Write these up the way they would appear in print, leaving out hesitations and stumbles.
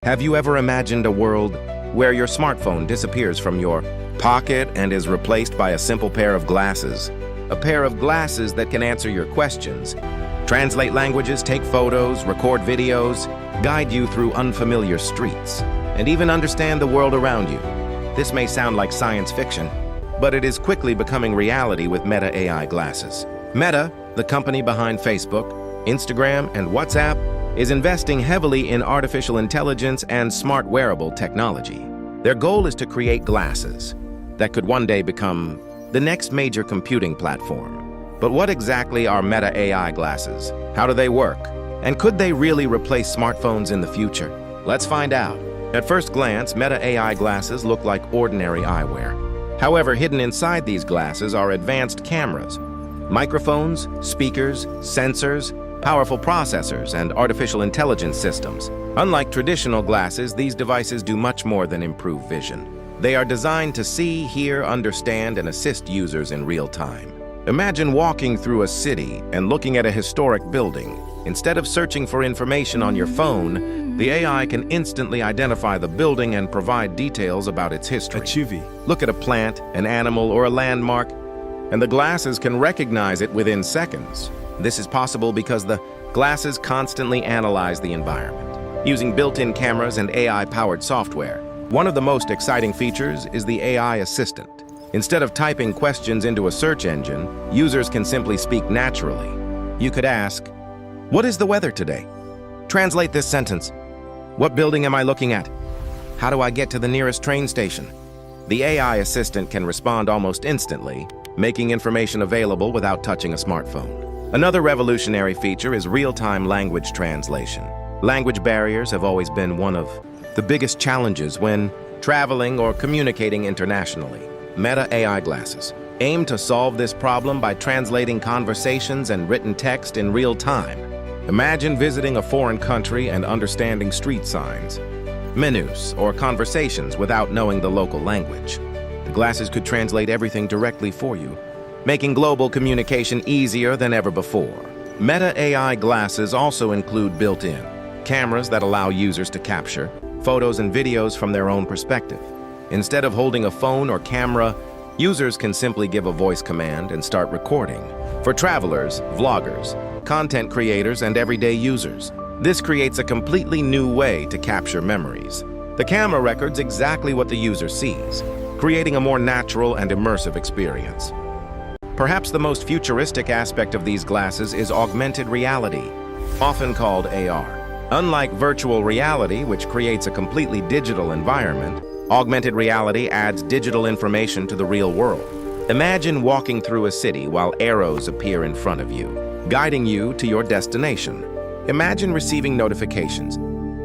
Have you ever imagined a world where your smartphone disappears from your pocket and is replaced by a simple pair of glasses? A pair of glasses that can answer your questions, translate languages, take photos, record videos, guide you through unfamiliar streets, and even understand the world around you. This may sound like science fiction, but it is quickly becoming reality with Meta AI glasses. Meta, the company behind Facebook, Instagram, and WhatsApp, is investing heavily in artificial intelligence and smart wearable technology. Their goal is to create glasses that could one day become the next major computing platform. But what exactly are Meta AI glasses? How do they work? And could they really replace smartphones in the future? Let's find out. At first glance, Meta AI glasses look like ordinary eyewear. However, hidden inside these glasses are advanced cameras, microphones, speakers, sensors, powerful processors, and artificial intelligence systems. Unlike traditional glasses, these devices do much more than improve vision. They are designed to see, hear, understand, and assist users in real time. Imagine walking through a city and looking at a historic building. Instead of searching for information on your phone, the AI can instantly identify the building and provide details about its history. Look at a plant, an animal, or a landmark, and the glasses can recognize it within seconds. This is possible because the glasses constantly analyze the environment, using built-in cameras and AI-powered software. One of the most exciting features is the AI assistant. Instead of typing questions into a search engine, users can simply speak naturally. You could ask, "What is the weather today?" Translate this sentence. "What building am I looking at?" "How do I get to the nearest train station?" The AI assistant can respond almost instantly, making information available without touching a smartphone. Another revolutionary feature is real-time language translation. Language barriers have always been one of the biggest challenges when traveling or communicating internationally. Meta AI glasses aim to solve this problem by translating conversations and written text in real time. Imagine visiting a foreign country and understanding street signs, menus, or conversations without knowing the local language. The glasses could translate everything directly for you, making global communication easier than ever before. Meta AI glasses also include built-in cameras that allow users to capture photos and videos from their own perspective. Instead of holding a phone or camera, users can simply give a voice command and start recording. For travelers, vloggers, content creators, and everyday users, this creates a completely new way to capture memories. The camera records exactly what the user sees, creating a more natural and immersive experience. Perhaps the most futuristic aspect of these glasses is augmented reality, often called AR. Unlike virtual reality, which creates a completely digital environment, augmented reality adds digital information to the real world. Imagine walking through a city while arrows appear in front of you, guiding you to your destination. Imagine receiving notifications,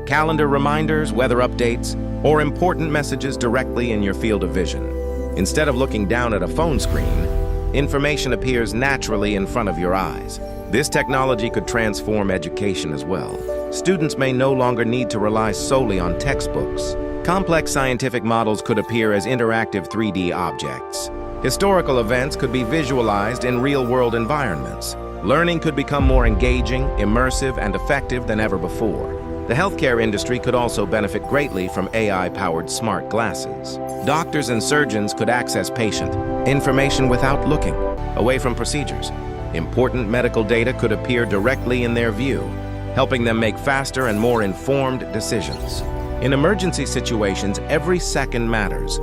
calendar reminders, weather updates, or important messages directly in your field of vision. Instead of looking down at a phone screen, information appears naturally in front of your eyes. This technology could transform education as well. Students may no longer need to rely solely on textbooks. Complex scientific models could appear as interactive 3D objects. Historical events could be visualized in real-world environments. Learning could become more engaging, immersive, and effective than ever before. The healthcare industry could also benefit greatly from AI-powered smart glasses. Doctors and surgeons could access patient information without looking away from procedures. Important medical data could appear directly in their view, helping them make faster and more informed decisions. In emergency situations, every second matters,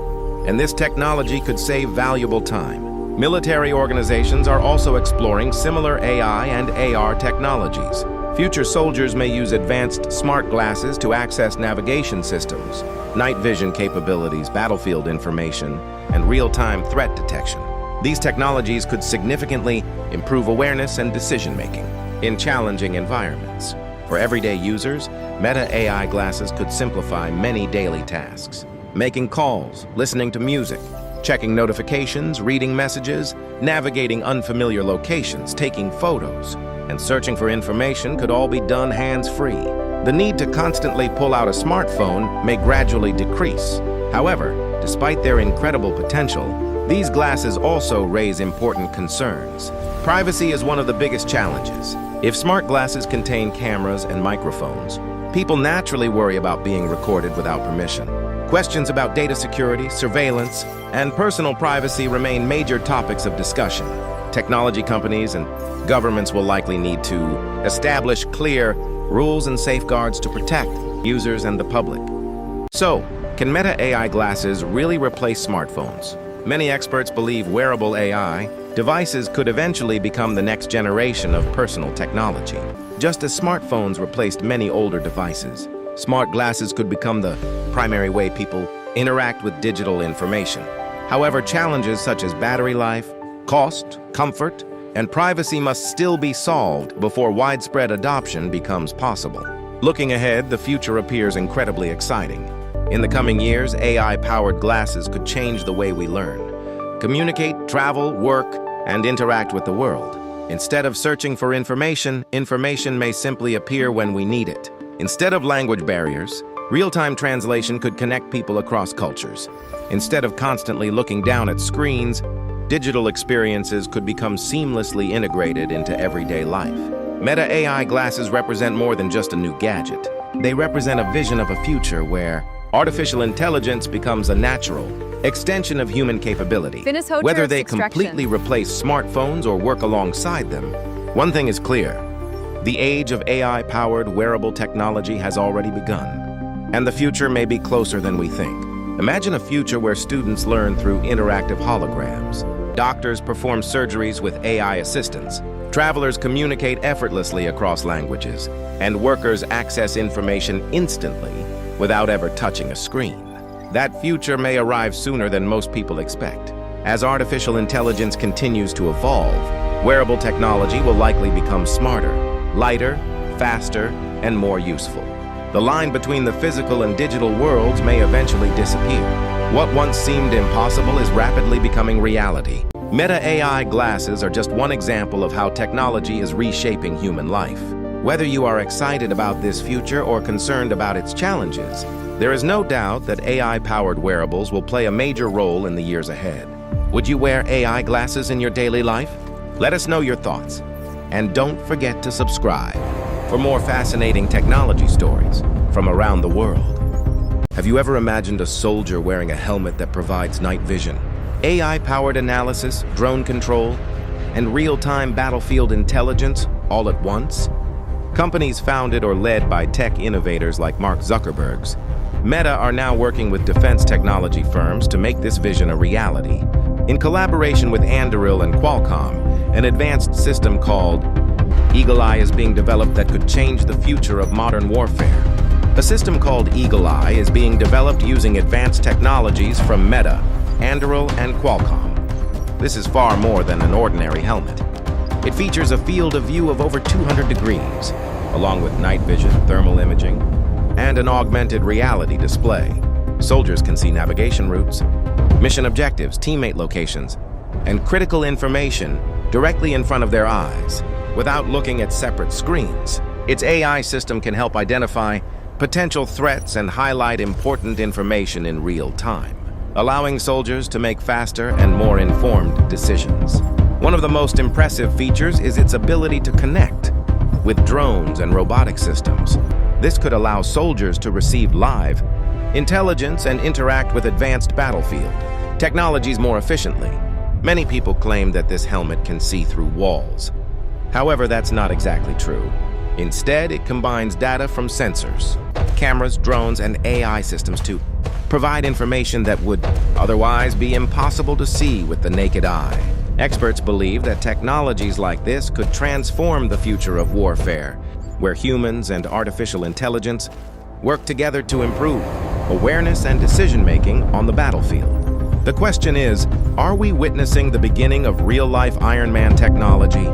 and this technology could save valuable time. Military organizations are also exploring similar AI and AR technologies. Future soldiers may use advanced smart glasses to access navigation systems, night vision capabilities, battlefield information, and real-time threat detection. These technologies could significantly improve awareness and decision-making in challenging environments. For everyday users, Meta AI glasses could simplify many daily tasks. Making calls, listening to music, checking notifications, reading messages, navigating unfamiliar locations, taking photos, and searching for information could all be done hands-free. The need to constantly pull out a smartphone may gradually decrease. However, despite their incredible potential, these glasses also raise important concerns. Privacy is one of the biggest challenges. If smart glasses contain cameras and microphones, people naturally worry about being recorded without permission. Questions about data security, surveillance, and personal privacy remain major topics of discussion. Technology companies and governments will likely need to establish clear rules and safeguards to protect users and the public. So, can Meta AI glasses really replace smartphones? Many experts believe wearable AI devices could eventually become the next generation of personal technology. Just as smartphones replaced many older devices, smart glasses could become the primary way people interact with digital information. However, challenges such as battery life, cost, comfort, and privacy must still be solved before widespread adoption becomes possible. Looking ahead, the future appears incredibly exciting. In the coming years, AI-powered glasses could change the way we learn, communicate, travel, work, and interact with the world. Instead of searching for information, information may simply appear when we need it. Instead of language barriers, real-time translation could connect people across cultures. Instead of constantly looking down at screens, digital experiences could become seamlessly integrated into everyday life. Meta AI glasses represent more than just a new gadget. They represent a vision of a future where artificial intelligence becomes a natural extension of human capability. Whether they completely replace smartphones or work alongside them, one thing is clear: the age of AI-powered wearable technology has already begun, and the future may be closer than we think. Imagine a future where students learn through interactive holograms, doctors perform surgeries with AI assistants, travelers communicate effortlessly across languages, and workers access information instantly without ever touching a screen. That future may arrive sooner than most people expect. As artificial intelligence continues to evolve, wearable technology will likely become smarter, lighter, faster, and more useful. The line between the physical and digital worlds may eventually disappear. What once seemed impossible is rapidly becoming reality. Meta AI glasses are just one example of how technology is reshaping human life. Whether you are excited about this future or concerned about its challenges, there is no doubt that AI-powered wearables will play a major role in the years ahead. Would you wear AI glasses in your daily life? Let us know your thoughts. And don't forget to subscribe for more fascinating technology stories from around the world. Have you ever imagined a soldier wearing a helmet that provides night vision, AI-powered analysis, drone control, and real-time battlefield intelligence all at once? Companies founded or led by tech innovators like Mark Zuckerberg's Meta are now working with defense technology firms to make this vision a reality. In collaboration with Anduril and Qualcomm, an advanced system called Eagle Eye is being developed that could change the future of modern warfare. A system called Eagle Eye is being developed using advanced technologies from Meta, Anduril, and Qualcomm. This is far more than an ordinary helmet. It features a field of view of over 200 degrees, along with night vision, thermal imaging, and an augmented reality display. Soldiers can see navigation routes, mission objectives, teammate locations, and critical information directly in front of their eyes, without looking at separate screens. Its AI system can help identify potential threats and highlight important information in real time, allowing soldiers to make faster and more informed decisions. One of the most impressive features is its ability to connect with drones and robotic systems. This could allow soldiers to receive live intelligence and interact with advanced battlefield technologies more efficiently. Many people claim that this helmet can see through walls. However, that's not exactly true. Instead, it combines data from sensors, cameras, drones, and AI systems to provide information that would otherwise be impossible to see with the naked eye. Experts believe that technologies like this could transform the future of warfare, where humans and artificial intelligence work together to improve awareness and decision-making on the battlefield. The question is, are we witnessing the beginning of real-life Iron Man technology?